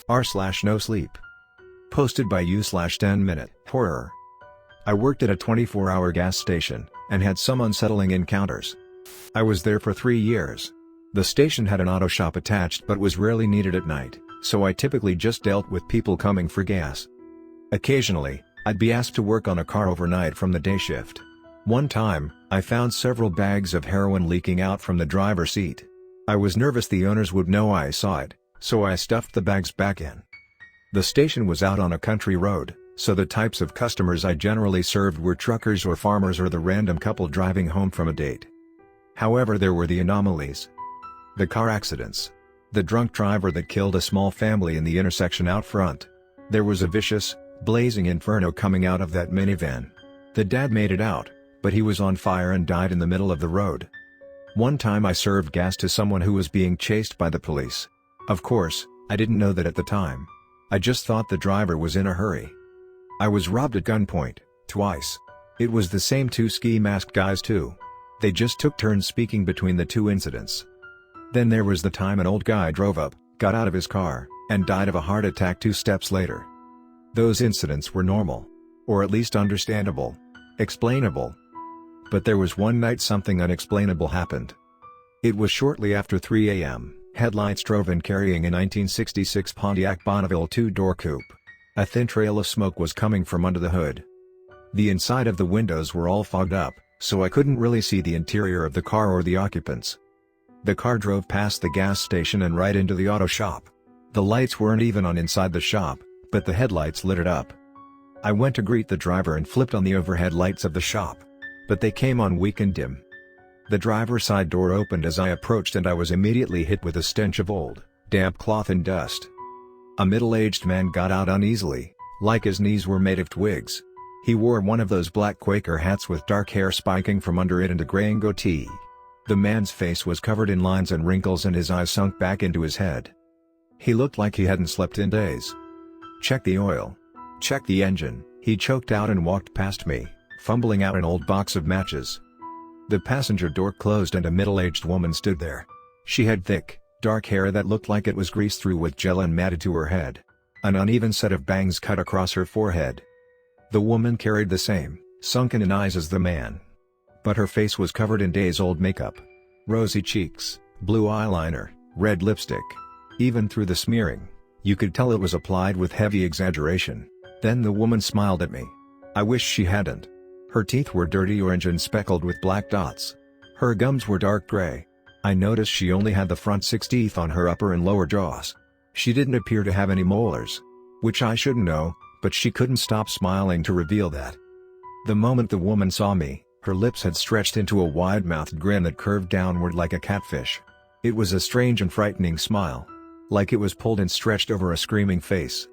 r/NoSleep. Posted by u/10minute horror. I worked at a 24-hour gas station, and had some unsettling encounters. I was there for 3 years. The station had an auto shop attached but was rarely needed at night, so I typically just dealt with people coming for gas. Occasionally, I'd be asked to work on a car overnight from the day shift. One time, I found several bags of heroin leaking out from the driver's seat. I was nervous the owners would know I saw it, so I stuffed the bags back in. The station was out on a country road, so the types of customers I generally served were truckers or farmers or the random couple driving home from a date. However, there were the anomalies. The car accidents. The drunk driver that killed a small family in the intersection out front. There was a vicious, blazing inferno coming out of that minivan. The dad made it out, but he was on fire and died in the middle of the road. One time I served gas to someone who was being chased by the police. Of course, I didn't know that at the time. I just thought the driver was in a hurry. I was robbed at gunpoint, twice. It was the same 2 ski masked guys too. They just took turns speaking between the 2 incidents. Then there was the time an old guy drove up, got out of his car, and died of a heart attack 2 steps later. Those incidents were normal. Or at least understandable. Explainable. But there was one night something unexplainable happened. It was shortly after 3 a.m., headlights drove in carrying a 1966 Pontiac Bonneville 2-door coupe. A thin trail of smoke was coming from under the hood. The inside of the windows were all fogged up, so I couldn't really see the interior of the car or the occupants. The car drove past the gas station and right into the auto shop. The lights weren't even on inside the shop, but the headlights lit it up. I went to greet the driver and flipped on the overhead lights of the shop. But they came on weak and dim. The driver's side door opened as I approached and I was immediately hit with a stench of old, damp cloth and dust. A middle-aged man got out uneasily, like his knees were made of twigs. He wore one of those black Quaker hats with dark hair spiking from under it and a graying goatee. The man's face was covered in lines and wrinkles and his eyes sunk back into his head. He looked like he hadn't slept in days. "Check the oil. Check the engine," he choked out and walked past me, fumbling out an old box of matches. The passenger door closed and a middle-aged woman stood there. She had thick, dark hair that looked like it was greased through with gel and matted to her head. An uneven set of bangs cut across her forehead. The woman carried the same, sunken-in eyes as the man. But her face was covered in days-old makeup. Rosy cheeks, blue eyeliner, red lipstick. Even through the smearing, you could tell it was applied with heavy exaggeration. Then the woman smiled at me. I wish she hadn't. Her teeth were dirty orange and speckled with black dots. Her gums were dark gray. I noticed she only had the front 6 teeth on her upper and lower jaws. She didn't appear to have any molars. Which I shouldn't know, but she couldn't stop smiling to reveal that. The moment the woman saw me, her lips had stretched into a wide-mouthed grin that curved downward like a catfish. It was a strange and frightening smile. Like it was pulled and stretched over a screaming face.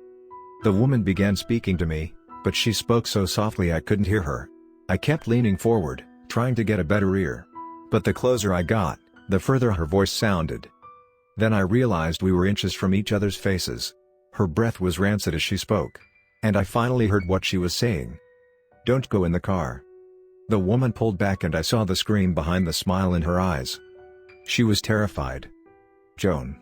The woman began speaking to me, but she spoke so softly I couldn't hear her. I kept leaning forward, trying to get a better ear. But the closer I got, the further her voice sounded. Then I realized we were inches from each other's faces. Her breath was rancid as she spoke. And I finally heard what she was saying. "Don't go in the car." The woman pulled back and I saw the scream behind the smile in her eyes. She was terrified. Joan.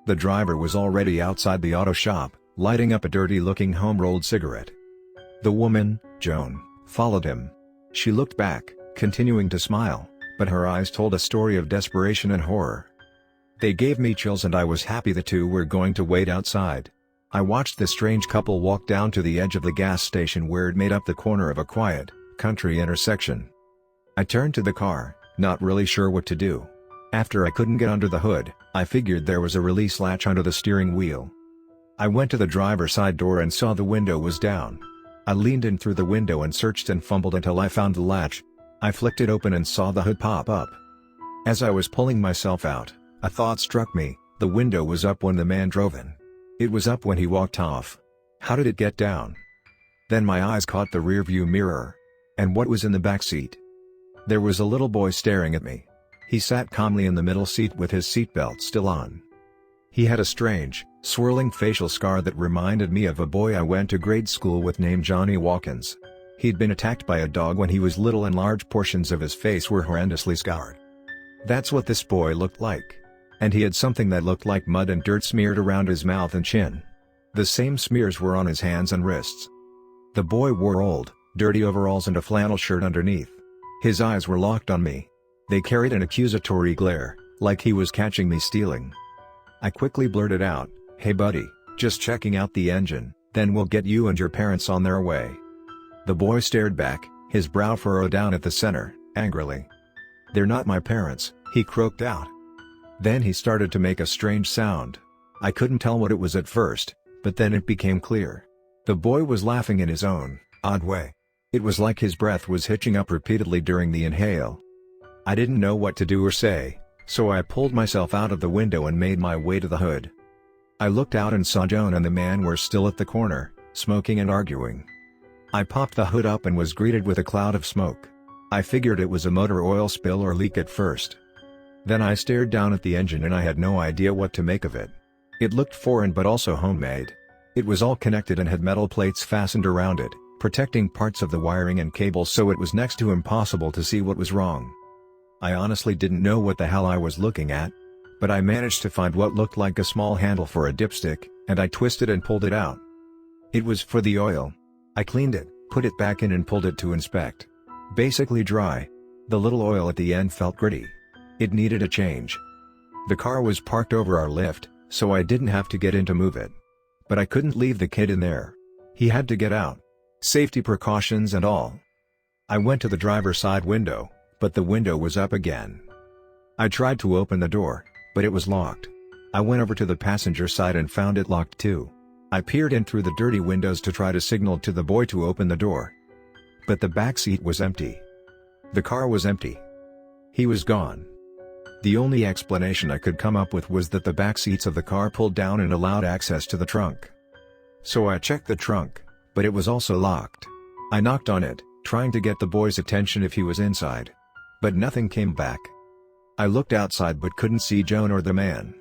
The driver was already outside the auto shop, lighting up a dirty-looking home-rolled cigarette. The woman, Joan, followed him. She looked back, continuing to smile, but her eyes told a story of desperation and horror. They gave me chills and I was happy the 2 were going to wait outside. I watched the strange couple walk down to the edge of the gas station where it made up the corner of a quiet, country intersection. I turned to the car, not really sure what to do. After I couldn't get under the hood, I figured there was a release latch under the steering wheel. I went to the driver's side door and saw the window was down. I leaned in through the window and searched and fumbled until I found the latch. I flicked it open and saw the hood pop up. As I was pulling myself out, a thought struck me: the window was up when the man drove in. It was up when he walked off. How did it get down? Then my eyes caught the rearview mirror. And what was in the back seat? There was a little boy staring at me. He sat calmly in the middle seat with his seatbelt still on. He had a strange, swirling facial scar that reminded me of a boy I went to grade school with named Johnny Watkins. He'd been attacked by a dog when he was little and large portions of his face were horrendously scarred. That's what this boy looked like. And he had something that looked like mud and dirt smeared around his mouth and chin. The same smears were on his hands and wrists. The boy wore old, dirty overalls and a flannel shirt underneath. His eyes were locked on me. They carried an accusatory glare, like he was catching me stealing. I quickly blurted out, "Hey buddy, just checking out the engine, then we'll get you and your parents on their way." The boy stared back, his brow furrowed down at the center, angrily. "They're not my parents," he croaked out. Then he started to make a strange sound. I couldn't tell what it was at first, but then it became clear. The boy was laughing in his own, odd way. It was like his breath was hitching up repeatedly during the inhale. I didn't know what to do or say, so I pulled myself out of the window and made my way to the hood. I looked out and saw Joan and the man were still at the corner, smoking and arguing. I popped the hood up and was greeted with a cloud of smoke. I figured it was a motor oil spill or leak at first. Then I stared down at the engine and I had no idea what to make of it. It looked foreign but also homemade. It was all connected and had metal plates fastened around it, protecting parts of the wiring and cables, so it was next to impossible to see what was wrong. I honestly didn't know what the hell I was looking at. But I managed to find what looked like a small handle for a dipstick, and I twisted and pulled it out. It was for the oil. I cleaned it, put it back in and pulled it to inspect. Basically dry. The little oil at the end felt gritty. It needed a change. The car was parked over our lift, so I didn't have to get in to move it. But I couldn't leave the kid in there. He had to get out. Safety precautions and all. I went to the driver's side window, but the window was up again. I tried to open the door, but it was locked. I went over to the passenger side and found it locked too. I peered in through the dirty windows to try to signal to the boy to open the door. But the back seat was empty. The car was empty. He was gone. The only explanation I could come up with was that the back seats of the car pulled down and allowed access to the trunk. So I checked the trunk, but it was also locked. I knocked on it, trying to get the boy's attention if he was inside. But nothing came back. I looked outside but couldn't see Joan or the man.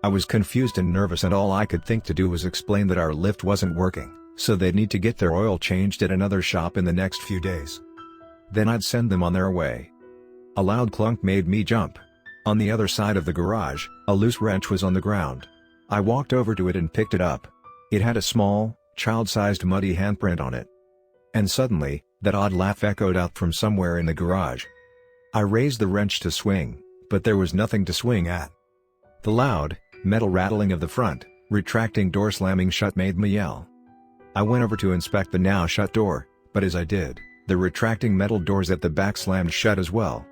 I was confused and nervous, and all I could think to do was explain that our lift wasn't working, so they'd need to get their oil changed at another shop in the next few days. Then I'd send them on their way. A loud clunk made me jump. On the other side of the garage, a loose wrench was on the ground. I walked over to it and picked it up. It had a small, child-sized muddy handprint on it. And suddenly, that odd laugh echoed out from somewhere in the garage. I raised the wrench to swing, but there was nothing to swing at. The loud, metal rattling of the front, retracting door slamming shut made me yell. I went over to inspect the now shut door, but as I did, the retracting metal doors at the back slammed shut as well.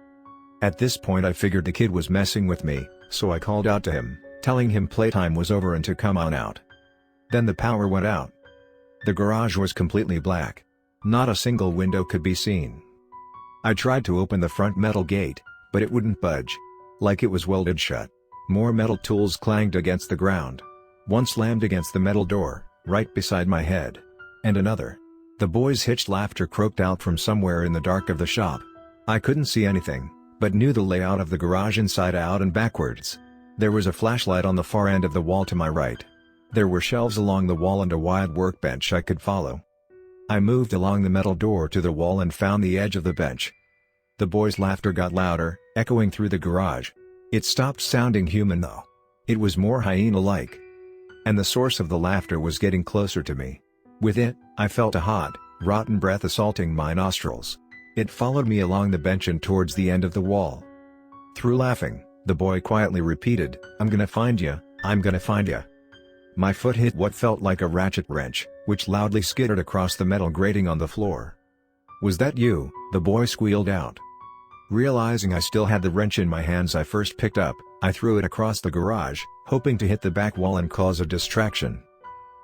At this point I figured the kid was messing with me, so I called out to him, telling him playtime was over and to come on out. Then the power went out. The garage was completely black. Not a single window could be seen. I tried to open the front metal gate, but it wouldn't budge. Like it was welded shut. More metal tools clanged against the ground. One slammed against the metal door, right beside my head. And another. The boy's hitched laughter croaked out from somewhere in the dark of the shop. I couldn't see anything, but knew the layout of the garage inside out and backwards. There was a flashlight on the far end of the wall to my right. There were shelves along the wall and a wide workbench I could follow. I moved along the metal door to the wall and found the edge of the bench. The boy's laughter got louder, echoing through the garage. It stopped sounding human though. It was more hyena-like. And the source of the laughter was getting closer to me. With it, I felt a hot, rotten breath assaulting my nostrils. It followed me along the bench and towards the end of the wall. Through laughing, the boy quietly repeated, "I'm gonna find ya, I'm gonna find ya." My foot hit what felt like a ratchet wrench, which loudly skittered across the metal grating on the floor. "Was that you?" the boy squealed out. Realizing I still had the wrench in my hands I first picked up, I threw it across the garage, hoping to hit the back wall and cause a distraction.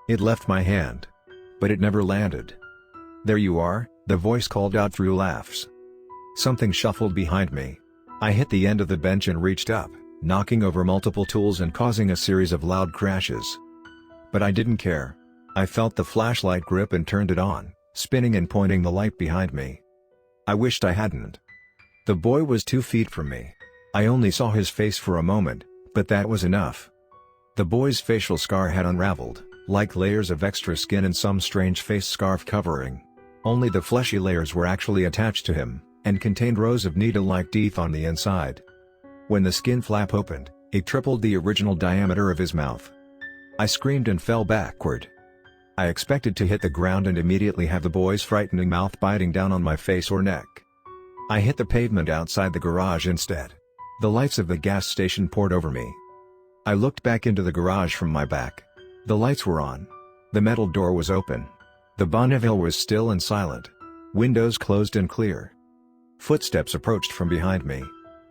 It left my hand. But it never landed. "There you are," the voice called out through laughs. Something shuffled behind me. I hit the end of the bench and reached up, knocking over multiple tools and causing a series of loud crashes. But I didn't care. I felt the flashlight grip and turned it on, spinning and pointing the light behind me. I wished I hadn't. The boy was 2 feet from me. I only saw his face for a moment, but that was enough. The boy's facial scar had unraveled, like layers of extra skin and some strange face scarf covering. Only the fleshy layers were actually attached to him, and contained rows of needle-like teeth on the inside. When the skin flap opened, It tripled the original diameter of his mouth. I screamed and fell backward. I expected to hit the ground and immediately have the boy's frightening mouth biting down on my face or neck. I hit the pavement outside the garage instead. The lights of the gas station poured over me. I looked back into the garage from my back. The lights were on. The metal door was open. The Bonneville was still and silent. Windows closed and clear. Footsteps approached from behind me.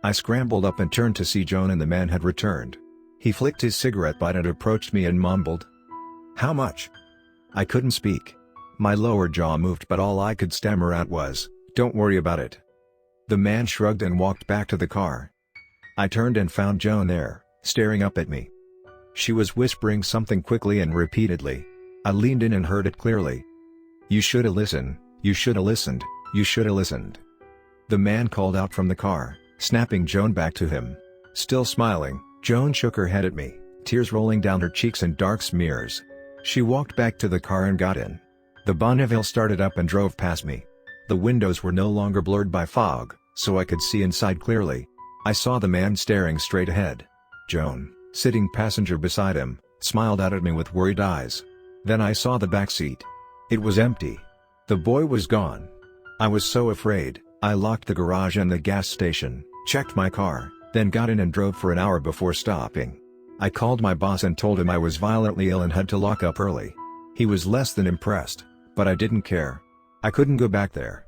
I scrambled up and turned to see Joan, and the man had returned. He flicked his cigarette butt and approached me and mumbled, "How much?" I couldn't speak. My lower jaw moved, but all I could stammer out was, "Don't worry about it." The man shrugged and walked back to the car. I turned and found Joan there, staring up at me. She was whispering something quickly and repeatedly. I leaned in and heard it clearly. "You shoulda listened, you shoulda listened, you shoulda listened." The man called out from the car, snapping Joan back to him. Still smiling, Joan shook her head at me, tears rolling down her cheeks in dark smears. She walked back to the car and got in. The Bonneville started up and drove past me. The windows were no longer blurred by fog, so I could see inside clearly. I saw the man staring straight ahead. Joan, sitting passenger beside him, smiled out at me with worried eyes. Then I saw the back seat. It was empty. The boy was gone. I was so afraid, I locked the garage and the gas station, checked my car, then got in and drove for an hour before stopping. I called my boss and told him I was violently ill and had to lock up early. He was less than impressed, but I didn't care. I couldn't go back there.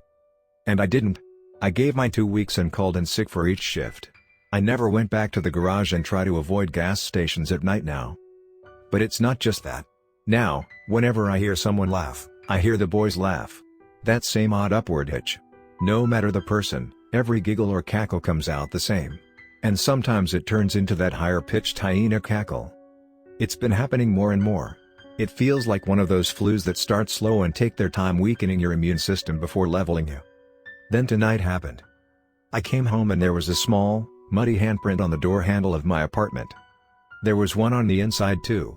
And I didn't. I gave my 2 weeks and called in sick for each shift. I never went back to the garage and try to avoid gas stations at night now. But it's not just that. Now, whenever I hear someone laugh, I hear the boys laugh. That same odd upward hitch. No matter the person, every giggle or cackle comes out the same. And sometimes it turns into that higher-pitched hyena cackle. It's been happening more and more. It feels like one of those flus that start slow and take their time weakening your immune system before leveling you. Then tonight happened. I came home and there was a small, muddy handprint on the door handle of my apartment. There was one on the inside too.